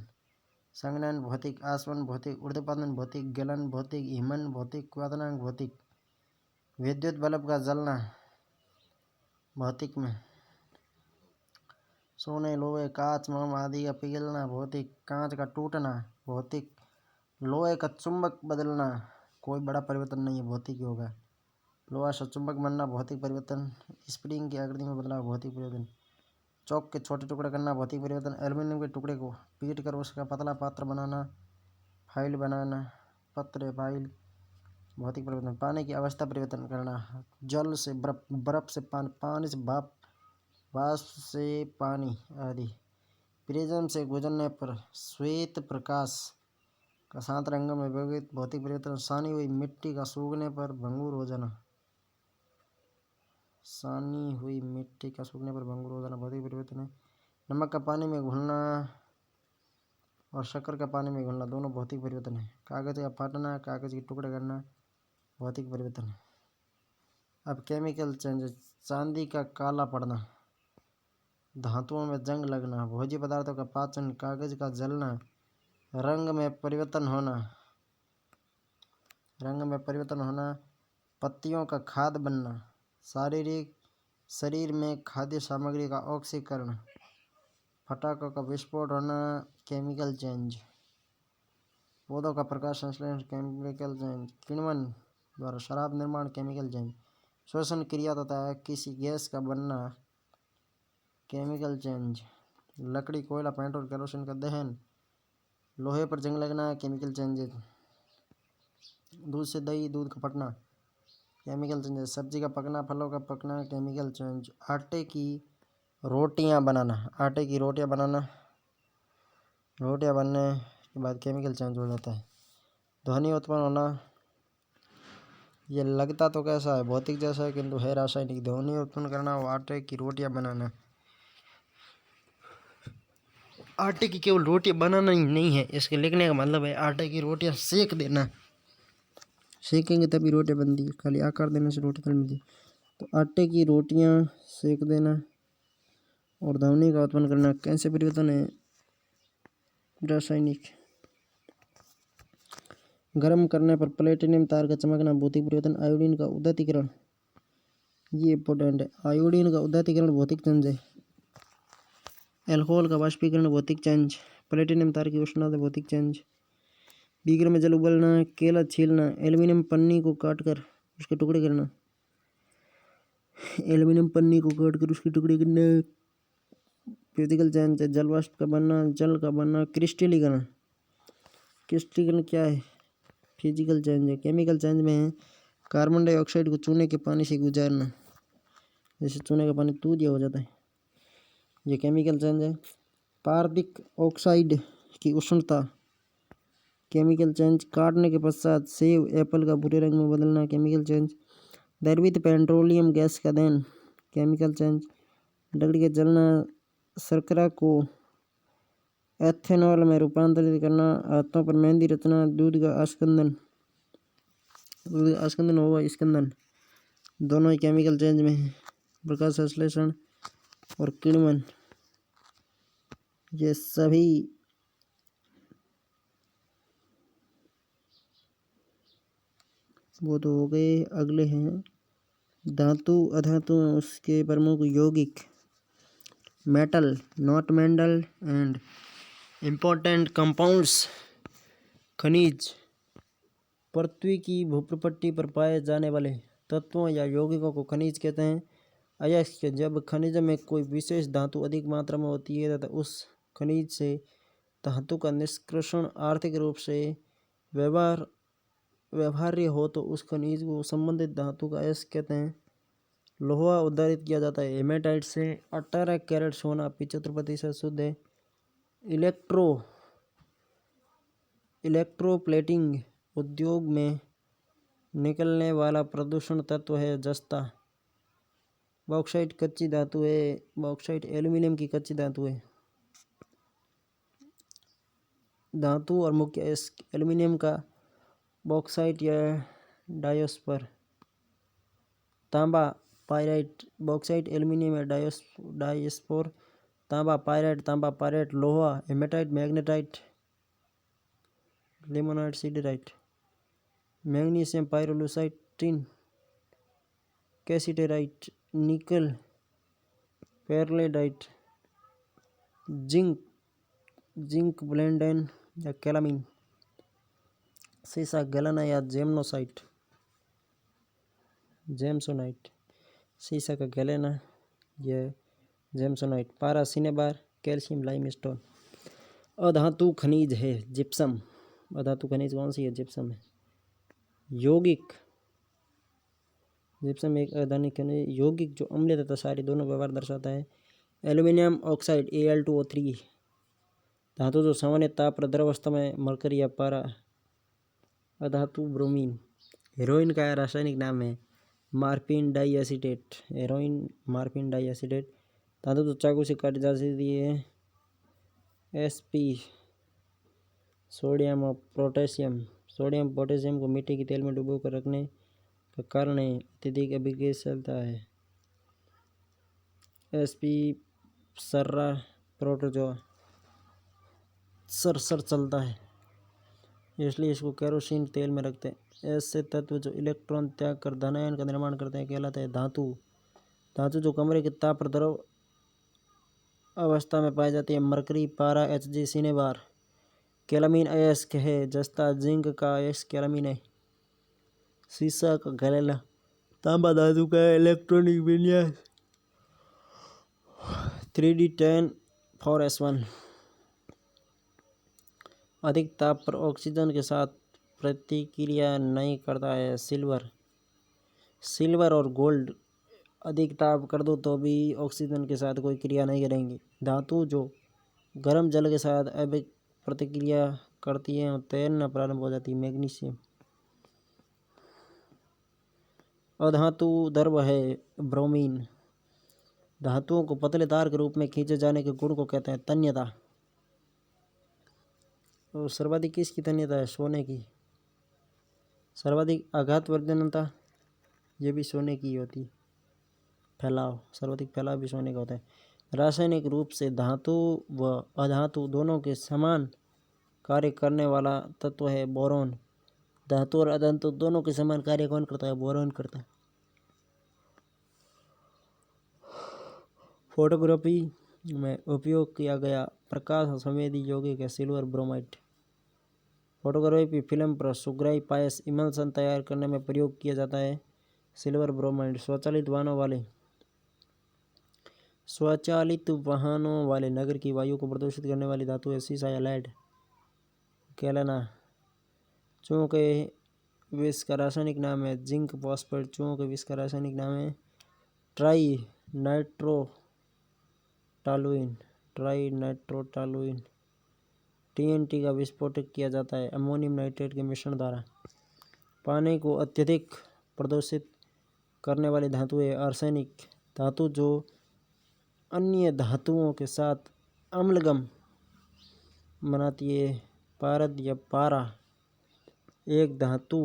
संघनन भौतिक, आसवन भौतिक, ऊर्ध्वपातन भौतिक, गलन भौतिक, हिमन भौतिक, क्वथनांक भौतिक। विद्युत बल्ब का जलना भौतिक में सोने, लोहे, कांच, मोम आदि का पिघलना भौतिक, कांच का टूटना भौतिक, लोहे का चुंबक बदलना कोई बड़ा परिवर्तन नहीं है, भौतिक ही होगा। लोहा सचुंबक बनना भौतिक परिवर्तन, स्प्रिंग की आकृति में बदलाव भौतिक परिवर्तन, चौक के छोटे टुकड़े करना भौतिक परिवर्तन, एल्यूमीनियम के टुकड़े को पीट कर उसका पतला पात्र बनाना, फाइल बनाना, पत्र फाइल भौतिक परिवर्तन, पानी की अवस्था परिवर्तन करना, जल से बर्फ, बर्फ से पानी, पानी से भाप, वाष्प से पानी आदि, प्रिज्म से गुजरने पर श्वेत प्रकाश का शांत रंगों में विभक्त भौतिक परिवर्तन, सानी हुई मिट्टी का सूखने पर भंगुर हो जाना, सानी हुई मिट्टी का सूखने पर भंगुर हो जाना भौतिक परिवर्तन है। नमक का पानी में घुलना और शक्कर का पानी में घुलना दोनों भौतिक परिवर्तन है। कागज का फाटना, कागज के टुकड़े करना भौतिक परिवर्तन है। अब केमिकल चेंज, चांदी का काला पड़ना, धातुओं में जंग लगना, भोज्य पदार्थों का पाचन, कागज का जलना, रंग में परिवर्तन होना, रंग में परिवर्तन होना, पत्तियों का खाद बनना, शरीर में खाद्य सामग्री का ऑक्सीकरण, पटाखों का विस्फोट होना केमिकल चेंज, पौधों का प्रकाश संश्लेषण केमिकल चेंज, किण्वन द्वारा शराब निर्माण केमिकल चेंज, श्वसन क्रिया तथा किसी गैस का बनना केमिकल चेंज, लकड़ी, कोयला, पेट्रोल, केरोसिन का दहन, लोहे पर जंग लगना केमिकल चेंजेज, दूध से दही, दूध का फटना केमिकल चेंजेस, सब्जी का पकना, फलों का पकना केमिकल चेंज, आटे की रोटियां बनाना, आटे की रोटियां बनाना, रोटियां बनने के बाद केमिकल चेंज हो जाता है। ध्वनि उत्पन्न होना, ये लगता तो कैसा है भौतिक जैसा है किंतु है रासायनिक। ध्वनि उत्पन्न करना वो आटे की रोटियां बनाना, आटे की केवल रोटियां बनाना ही नहीं है इसके लिखने का मतलब है आटे की रोटियां सेक देना, सेकेंगे तभी रोटियां बनती है, खाली आकार देने से रोटी नहीं बनती। तो आटे की रोटियां सेक देना और ध्वनि का उत्पन्न करना कैसे परिवर्तन है रासायनिक। गर्म करने पर प्लेटिनियम तार का चमकना भौतिक परिवर्तन, आयोडीन का उदातीकरण, ये इंपॉर्टेंट है, आयोडीन का उदातीकरण भौतिक चेंज है। एल्कोहल का वाष्पीकरण भौतिक चेंज, प्लेटिनियम तार की उष्णता भौतिक चेंज, बीकर में जल उबलना, केला छीलना, एल्यूमिनियम पन्नी को काटकर उसके टुकड़े करना, एल्यूमिनियम पन्नी को काटकर उसके टुकड़े करना फिजिकल चेंज है। जल वाष्प का बनना, जल का बनना, क्रिस्टलीकरण, क्रिस्टलीकरण क्या है फिजिकल चेंज है। केमिकल चेंज में है कार्बन डाइऑक्साइड को चूने के पानी से गुजारना, जैसे चूने का पानी दूधिया हो जाता है, ये केमिकल चेंज है। पारदिक ऑक्साइड की उष्णता केमिकल चेंज, काटने के पश्चात सेब एप्पल का भूरे रंग में बदलना केमिकल चेंज, द्रवित पेट्रोलियम गैस का दहन केमिकल चेंज, लकड़ी के जलना, शर्करा को एथेनॉल में रूपांतरित करना, हाथों पर मेहंदी रचना, दूध का अस्कंदन, दूध का अस्कंदन होगा स्कंदन, दोनों ही केमिकल चेंज में है। प्रकाश संश्लेषण और किण्वन, ये सभी वो तो हो गए। अगले हैं धातु अधातु, उसके प्रमुख यौगिक, metal, not metal and important compounds, खनिज, पृथ्वी की भूप्रपट्टी पर पाए जाने वाले तत्वों या यौगिकों को खनिज कहते हैं। अयस्क, जब खनिज में कोई विशेष धातु अधिक मात्रा में होती है तथा उस खनिज से धातु का निष्कर्षण आर्थिक रूप से व्यवहार्य हो तो उस खनिज को संबंधित धातु का अयस्क कहते हैं। लोहा उद्धारित किया जाता है हेमेटाइट से, 18 कैरेट सोना 75% शुद्ध है। इलेक्ट्रोप्लेटिंग उद्योग में निकलने वाला प्रदूषण तत्व है जस्ता। बॉक्साइट कच्ची धातु है, बॉक्साइट एल्यूमिनियम की कच्ची धातु है। धातु और मुख्य अयस्क, एल्यूमिनियम का बॉक्साइट या डायोस्पर, तांबा पायराइट, बॉक्साइट एल्यूमिनियम या डायस्पोर, तांबा पायराइट, लोहा haematite, magnetite, limonite, siderite, magnesium pyrolusite, tin, cassiterite, nickel, pentlandite, zinc, zinc ब्लेंडेन या कैलामीन, सीसा गैलेना या जेमनोसाइट, जेमसोनाइट, सीसा का गैलेना या जेमसोनाइट, पारा सिनेबार, कैल्शियम लाइमस्टोन। अधातु खनिज है जिप्सम, अधातु खनिज कौन सी है? जिप्सम है। यौगिक, जिप्सम एक अधातु खनिज यौगिक जो अम्लीय तथा क्षारीय दोनों व्यवहार दर्शाता है। एल्यूमिनियम ऑक्साइड Al2O3, धातु जो सामान्य ताप पर द्रव अवस्था में मरकरी या पारा। अधातु ब्रोमीन, हेरोइन का रासायनिक नाम है मार्फिन डाइएसिटेट, हेरोइन मार्फिन डाइएसिटेट। धातु जो चाकू से काटी जा सकती है Sp, सोडियम और पोटेशियम, सोडियम पोटेशियम को मिट्टी के तेल में डुबो कर रखने का कारण है अत्यधिक अभिक्रियाशीलता है। Sp सर्रा प्रोटोजोआ, सर चलता है इसलिए इसको केरोसिन तेल में रखते हैं। ऐसे तत्व जो इलेक्ट्रॉन त्याग कर धनायन का निर्माण करते हैं कहलाते हैं धातु। धातु जो कमरे के ताप पर द्रव अवस्था में पाई जाती है मरकरी, पारा, Hg, सिनेबार। कैलामीन अयस्क है जस्ता, जिंक का अयस्क कैलामीन है। सीसा का गैलेना, तांबा धातु का इलेक्ट्रॉनिक विन्यास 3d10 4s1। अधिक ताप पर ऑक्सीजन के साथ प्रतिक्रिया नहीं करता है। सिल्वर, सिल्वर और गोल्ड अधिक ताप कर दो तो भी ऑक्सीजन के साथ कोई क्रिया नहीं करेंगी। धातु जो गर्म जल के साथ अभिक प्रतिक्रिया करती है और तैरना प्रारंभ हो जाती है। मैग्नीशियम। अधातु द्रव है ब्रोमीन, धातुओं को पतले तार के रूप में खींचे जाने के गुण को कहते हैं तन्यता। और सर्वाधिक किसकी तन्यता है? सोने की। सर्वाधिक आघातवर्धनता, ये भी सोने की होती। फैलाव, सर्वाधिक फैलाव भी सोने का होता है। रासायनिक रूप से धातु व अधातु दोनों के समान कार्य करने वाला तत्व है बोरोन। धातु और अधातु दोनों के समान कार्य कौन करता है? बोरोन करता है। फोटोग्राफी में उपयोग किया गया प्रकाश संवेदी यौगिक है सिल्वर ब्रोमाइड। फोटोग्राफी फिल्म पर सुग्राई पायस इमल्सन तैयार करने में प्रयोग किया जाता है सिल्वर ब्रोमाइड। स्वचालित वाहनों वाले नगर की वायु को प्रदूषित करने वाली धातु है सीसा या लेड, कैलाना। चूहों के विष का रासायनिक नाम है जिंक फॉस्फेट। चूहों के विष का रासायनिक नाम है ट्राई नाइट्रोटालुइन, ट्राई नाइट्रोटालुइन। TNT का विस्फोटक किया जाता है अमोनियम नाइट्रेट के मिश्रण द्वारा। पानी को अत्यधिक प्रदूषित करने वाली धातु है आर्सेनिक। धातु जो अन्य धातुओं के साथ अम्लगम बनाती है पारद या पारा। एक धातु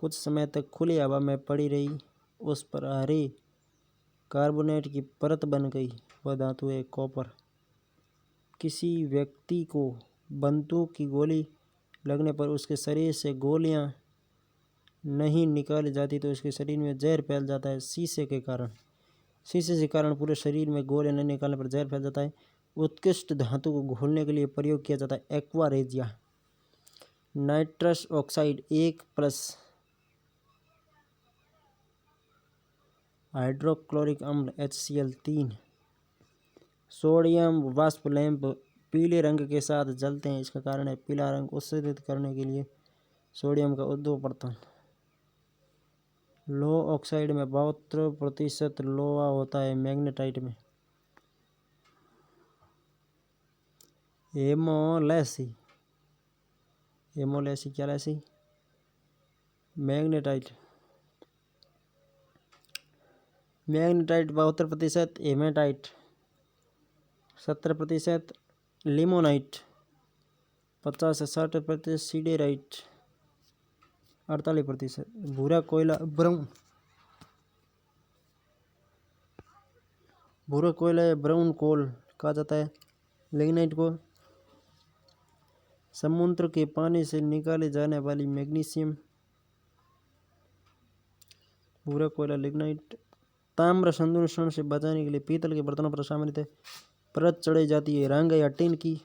कुछ समय तक खुली हवा में पड़ी रही, उस पर हरे कार्बोनेट की परत बन गई, वह धातु है कॉपर। किसी व्यक्ति को बंदूक की गोली लगने पर उसके शरीर से गोलियां नहीं निकाली जाती तो उसके शरीर में जहर फैल जाता है शीशे के कारण। शीशे के कारण पूरे शरीर में गोलियां नहीं निकालने पर जहर फैल जाता है। उत्कृष्ट धातु को घोलने के लिए प्रयोग किया जाता है aqua regia. Nitrous oxide 1+ hydrochloric अम्ल HCl3। सोडियम वाष्प लैंप पीले रंग के साथ जलते हैं, इसका कारण है पीला रंग उत्सर्जित करने के लिए सोडियम का उद्दोपतन। लोह ऑक्साइड में 72% लोहा होता है मैग्नेटाइट में। हेमोलैसी, हेमोलैसी क्या लैसी? मैग्नेटाइट, मैग्नेटाइट 72%, हेमेटाइट 70%, लिमोनाइट 50 से 60%, सीडेराइट 48%। भूरा कोयला ब्राउन, भूरा कोयला या ब्राउन कोल कहा जाता है लिग्नाइट को। समुद्र के पानी से निकाले जाने वाली मैग्नीशियम, भूरा कोयला लिग्नाइट। ताम्र संदूषण से बचाने के लिए पीतल के बर्तनों पर सामान्यतः परत चढ़ाई जाती है। रंग या टिन की।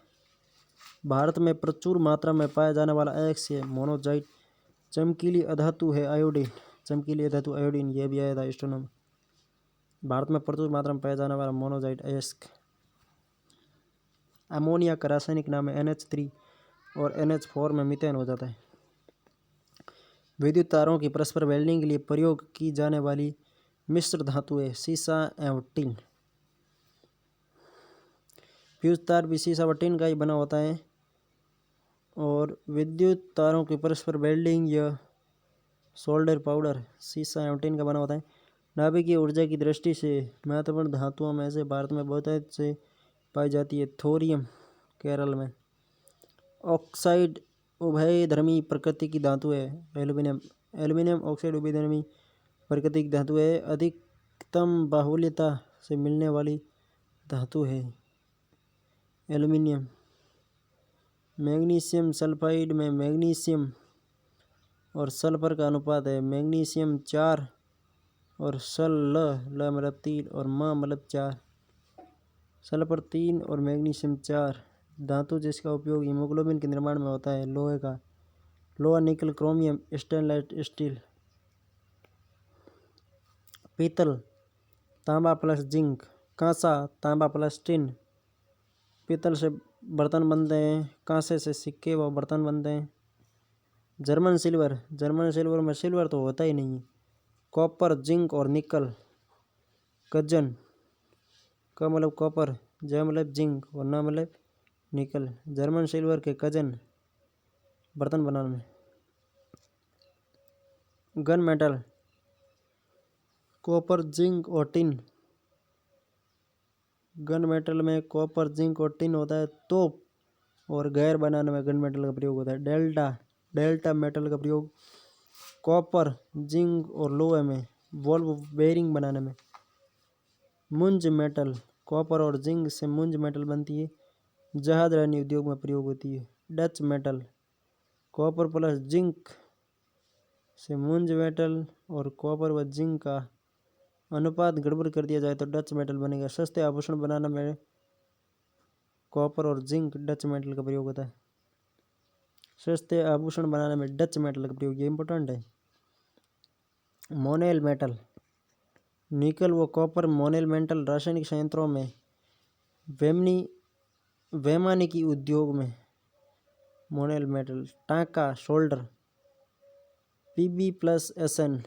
भारत में प्रचुर मात्रा में पाया जाने वाला एक्स है मोनोजाइट। चमकीली अधातु है आयोडीन। चमकीली अधातु आयोडीन, यह भी आया था स्टोनों में। भारत में प्रचुर मात्रा में पाया जाने वाला मोनोजाइट अयस्क। अमोनिया का रासायनिक नाम है NH3 और NH4 में मीथेन हो जाता है। विद्युत तारों की परस्पर वेल्डिंग के लिए प्रयोग की जाने वाली मिश्र धातु है सीसा एवं टिन। फ्यूज तार भी सीसा व टिन का ही बना होता है। और विद्युत तारों की परस्पर वेल्डिंग या सोल्डर पाउडर सीसा एवं टिन का बना होता है। नाभिकीय ऊर्जा की दृष्टि से महत्वपूर्ण धातुओं में से भारत में बहुतायत से पाई जाती है थोरियम केरल में। ऑक्साइड उभयधर्मी प्रकृति की धातु है एल्यूमिनियम। एल्यूमिनियम ऑक्साइड उभयधर्मी प्रकृति की धातु है। अधिकतम बाहुल्यता से मिलने वाली धातु है एल्यूमिनियम। मैग्नीशियम सल्फाइड में मैग्नीशियम और सल्फर का अनुपात है मैग्नीशियम 4 और ल मतलब 3 और मतलब 4। सल्फर 3 और मैग्नीशियम 4। धातु जिसका उपयोग हीमोग्लोबिन के निर्माण में होता है लोहे का। लोहा, निकल, क्रोमियम, स्टेनलेस स्टील। पीतल तांबा प्लस जिंक। कांसा तांबा प्लस टिन। पीतल से बर्तन बनते हैं, कांसे से सिक्के व बर्तन बनते हैं। German silver. जर्मन सिल्वर में सिल्वर तो होता ही नहीं है। कॉपर, जिंक और निकल। कजन का मतलब कॉपर, ज मतलब जिंक और न मतलब निकल। जर्मन सिल्वर के कजन बर्तन बनाने में। गन मेटल कॉपर, जिंक और टिन। गन मेटल में कॉपर, जिंक और टिन होता है। तोप और गैर बनाने में गन मेटल का प्रयोग होता है। डेल्टा मेटल का प्रयोग कॉपर, जिंक और लोहे में। वॉल्व बेरिंग बनाने में। मुंज मेटल कॉपर और जिंक से मुंज मेटल बनती है। जहाज रानी उद्योग में प्रयोग होती है। Dutch metal copper plus zinc से मुंज मेटल और कॉपर व जिंक का अनुपात गड़बड़ कर दिया जाए तो डच मेटल बनेगा। सस्ते आभूषण बनाने में कॉपर और जिंक डच मेटल का प्रयोग होता है। सस्ते आभूषण बनाने में डच मेटल का प्रयोग, ये इंपॉर्टेंट है। मोनेल मेटल निकल व कॉपर मोनेल मेटल रासायनिक संयंत्रों में वैमानिकी उद्योग में मोनेल मेटल। टांका शोल्डर Pb+SN।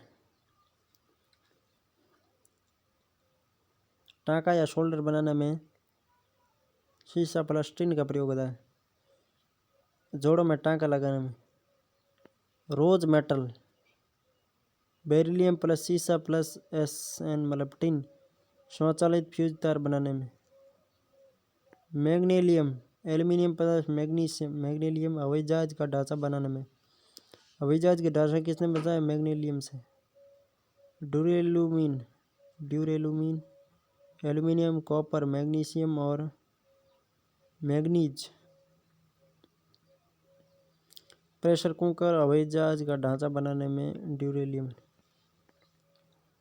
टांका या शोल्डर बनाने में शीशा प्लस टिन का प्रयोग होता है। जोड़ों में टांका लगाने में। रोज मेटल बेरिलियम प्लस शीशा प्लस SN मतलब टिन स्वचालित फ्यूज तार बनाने में। Magnesium aluminium plus magnesium magnesium हवाई जहाज का ढांचा बनाने में। हवाई जहाज के ढांचा किसने बनाया? मैग्नीशियम से। ड्यूरेलुमीन एल्यूमिनियम, कॉपर, मैग्नीशियम और मैग्नीज। प्रेशर कुकर हवाई जहाज का ढांचा बनाने में ड्यूरेलियम।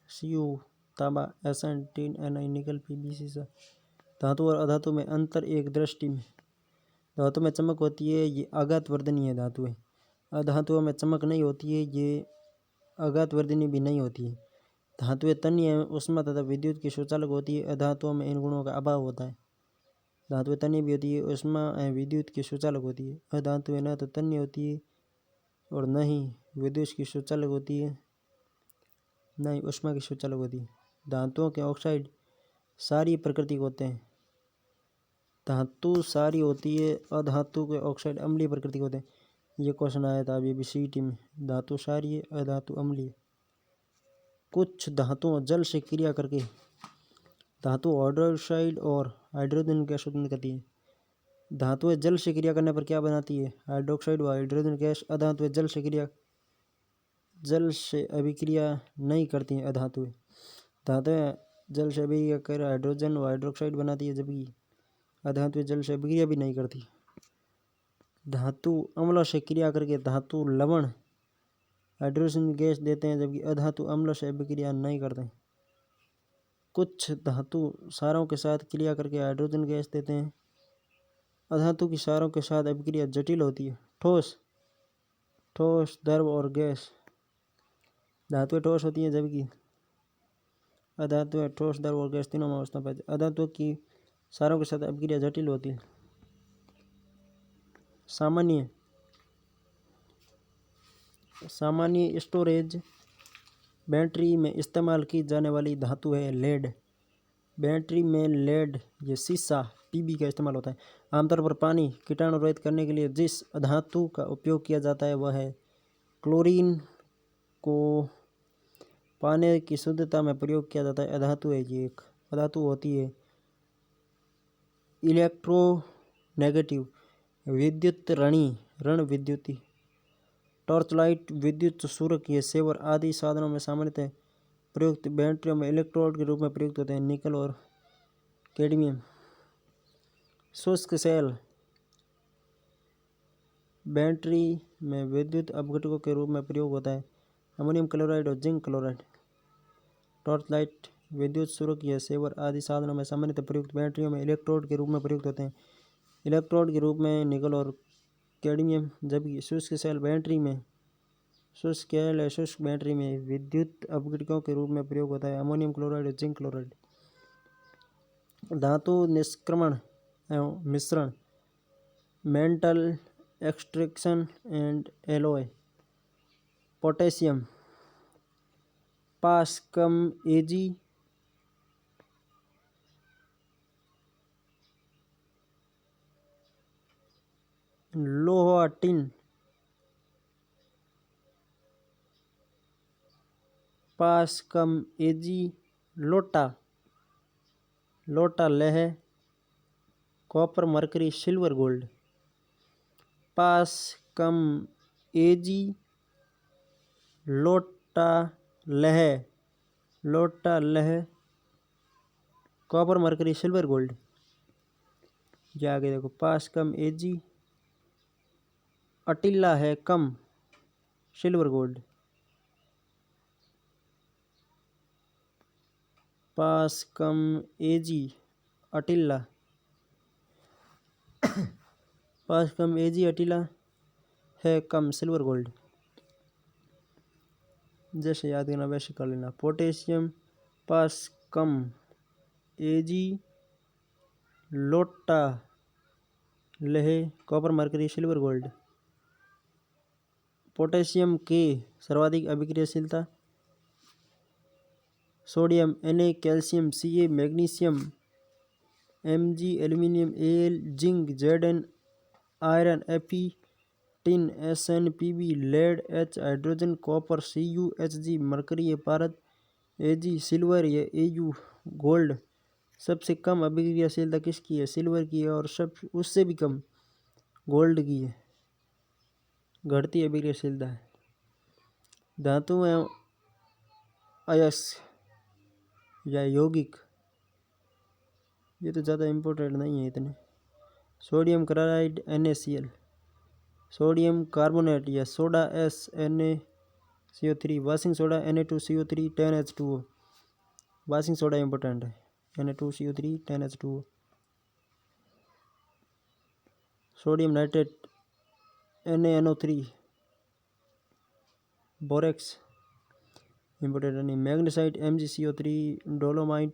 Cu तांबा, SN टिन, Ni निकल, Pb शीशा। धातु और अधातु में अंतर एक दृष्टि में। धातु में चमक होती है, ये आघात वर्धनीय धातु है। अधातुओं में चमक नहीं होती है, ये आघात वर्धनीय भी नहीं होती है। धातुएं तन्य एवं उष्मा तथा विद्युत की सुचालक होती है। अधातुओं में इन गुणों का अभाव होता है। धातुएं तन्य भी होती है, उष्मा एवं विद्युत की सुचालक होती है। अधातुएं न तो तन्य होती है और न ही विद्युत की सुचालक होती है, न ही उष्मा की सुचालक होती है। धातुओं के ऑक्साइड सारी प्रकृति के होते हैं। धातु सारी होती है, अधातु के ऑक्साइड अम्लीय प्रकृति के होते हैं। ये क्वेश्चन आया था अभी CET में। धातु सारी है, अधातु अम्लीय। कुछ धातुओं जल से क्रिया करके धातु हाइड्रोक्साइड और हाइड्रोजन गैस उत्पन्न करती है। धातुएं जल से क्रिया करने पर क्या बनाती है? हाइड्रोक्साइड व हाइड्रोजन गैस। अधातुएं जल से अभिक्रिया नहीं करती हैं। अधातुएं धातुएं जल से अभिक्रिया कर हाइड्रोजन व हाइड्रोक्साइड बनाती है, जबकि अधातुएं जल से अभिक्रिया भी नहीं करती। धातु अम्लों से क्रिया करके धातु लवण हाइड्रोजन गैस देते हैं, जबकि अधातु अम्लों से अभिक्रिया नहीं करते। कुछ धातु क्षारों के साथ क्रिया करके हाइड्रोजन गैस देते हैं। अधातु की क्षारों के साथ अभिक्रिया जटिल होती है। ठोस, द्रव और गैस। धातुएं ठोस होती हैं जबकि अधातुएं ठोस, द्रव और गैस तीनों में अवस्था पाई जाती है। अधातुओं की क्षारों के साथ अभिक्रिया जटिल होती है। सामान्य स्टोरेज बैटरी में इस्तेमाल की जाने वाली धातु है लेड। बैटरी में लेड या सीसा पीबी का इस्तेमाल होता है। आमतौर पर पानी कीटाणु रहित करने के लिए जिस धातु का उपयोग किया जाता है वह है क्लोरीन को पानी की शुद्धता में प्रयोग किया जाता है। अधातु है ये एक अधातु होती है। इलेक्ट्रोनेगेटिव विद्युत ऋण विद्युती टॉर्च लाइट, विद्युत सूरक, ये सेवर आदि साधनों में सामान्यतः प्रयुक्त बैटरियों में इलेक्ट्रोड के रूप में प्रयुक्त होते हैं। निकल और कैडमियम। शुष्क सेल बैटरी में विद्युत अपघटकों के रूप में प्रयोग होता है। अमोनियम क्लोराइड और जिंक क्लोराइड। टॉर्च लाइट, विद्युत सूरक, या सेवर आदि साधनों में सामान्यतः प्रयुक्त बैटरियों में इलेक्ट्रोड के रूप में प्रयुक्त होते हैं। इलेक्ट्रोड के रूप में निकल और कैडमियम। जबकि शुष्क बैटरी में विद्युत अपघटकों के रूप में प्रयोग होता है। अमोनियम क्लोराइड और जिंक क्लोराइड। धातु निष्क्रमण एवं मिश्रण metal extraction and alloy. Potassium पास कम एजी लोहा टिन पास कम एजी लोटा लह कॉपर मरकरी सिल्वर गोल्ड। पास कम एजी लोटा लह कॉपर मरकरी सिल्वर गोल्ड। ये आगे देखो, पास कम एजी अटिल्ला है कम सिल्वर गोल्ड। पास कम एजी अटिल्ला पास कम एजी अटिला है कम सिल्वर गोल्ड। जैसे याद करना वैसे कर लेना। पोटेशियम पास कम एजी लोटा लहे copper mercury silver gold. Potassium के सर्वाधिक अभिक्रियाशीलता sodium Na, calcium Ca, magnesium Mg, aluminium Al, zinc Zn, iron Fe, tin Sn, Pb, lead H, hydrogen copper Cu, Hg, mercury ये पारद Ag, सिल्वर ये Au, गोल्ड। सबसे कम अभिक्रियाशीलता किसकी है? सिल्वर की है। और सब उससे भी कम गोल्ड की है। घटती अभिक्रियाशीलता है। धातु एवं अयस्क या यौगिक, ये तो ज़्यादा इम्पोर्टेंट नहीं है इतने। Sodium chloride NaCl, sodium carbonate या soda SnCO3, washing soda Na2CO3 10H2O। Washing soda important है। Na2CO3 10H2O। Sodium nitrate NaNO3, borax important नहीं। Magnesite MgCO3, dolomite,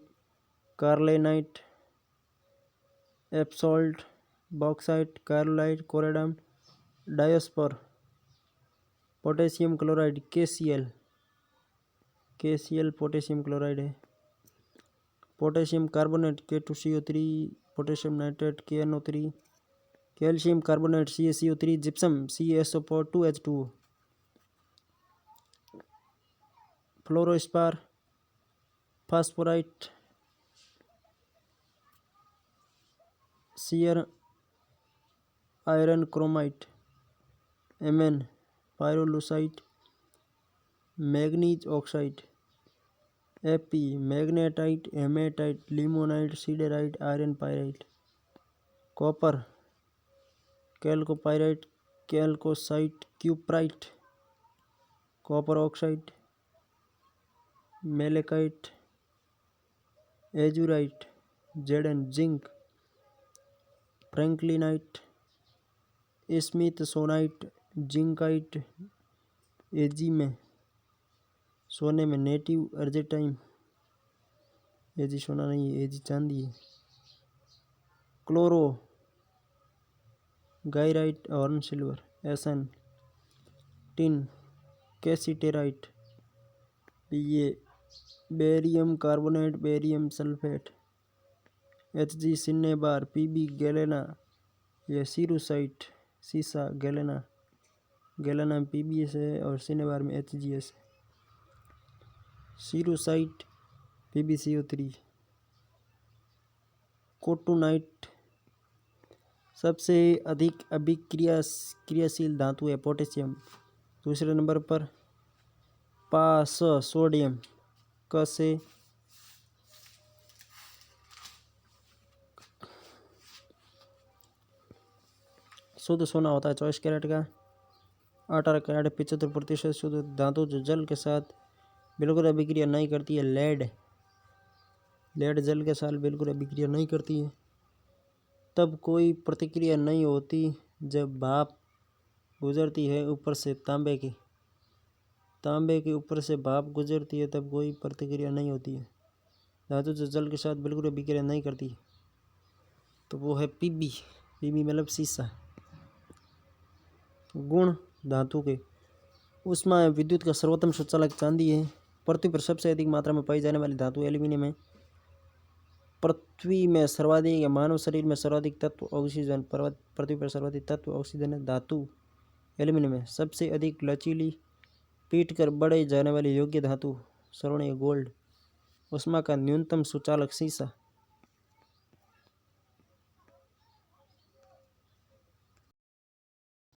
carnallite, Epsom salt, bauxite, कार्लाइट, corundum, diaspore. Potassium chloride KCl potassium chloride है। Potassium carbonate K2CO3, potassium nitrate KNO3, calcium carbonate CaCO3, gypsum CaSO4 2H2O। Fluorspar, phosphorite, सीयर iron chromite, Mn, pyrolusite, manganese oxide, Fe, magnetite, haematite, limonite, siderite, iron pyrite. Copper, chalcopyrite, chalcocite, cuprite, copper oxide, malachite, azurite, जेडन zinc, franklinite, smithsonite, zincite, AG में सोने में native Argentine, एजी सोना नहीं है, AG चांदी है। Chlorargyrite, horn silver, SN, tin, cassiterite, ये barium carbonate, barium sulphate, HG cinnabar, PB galena, यह सीरूसाइट, सीसा गैलेना, गैलेना में पीबीएस है और सिन्नेबार में एचजीएस है। सीरूसाइट PbCO3। कोटुनाइट सबसे अधिक क्रियाशील धातु है पोटेशियम। दूसरे नंबर पर पास सोडियम, क से शुद्ध सोना होता है 24 कैरेट का। 18 कैरेट 75% शुद्ध धातु जो जल के साथ बिल्कुल अभिक्रिया नहीं करती है लेड जल के साथ बिल्कुल अभिक्रिया नहीं करती है। तब कोई प्रतिक्रिया नहीं होती। जब भाप गुजरती है ऊपर से तांबे के ऊपर से भाप गुजरती है तब कोई प्रतिक्रिया नहीं होती है। धातु जो जल के साथ बिल्कुल अभिक्रिया नहीं करती तो वो है पीबी मतलब सीसा। गुण धातु के उष्मा एवं विद्युत का सर्वोत्तम सुचालक चांदी है। पृथ्वी पर सबसे अधिक मात्रा में पाई जाने वाली धातु एल्यूमिनियम है। पृथ्वी में सर्वाधिक या मानव शरीर में सर्वाधिक तत्व ऑक्सीजन, पृथ्वी पर सर्वाधिक तत्व ऑक्सीजन है। धातु एल्यूमिनियम है। सबसे अधिक लचीली, पीट कर बढ़े जाने वाली योग्य धातु स्वर्णीय गोल्ड। उष्मा का न्यूनतम सुचालक सीसा।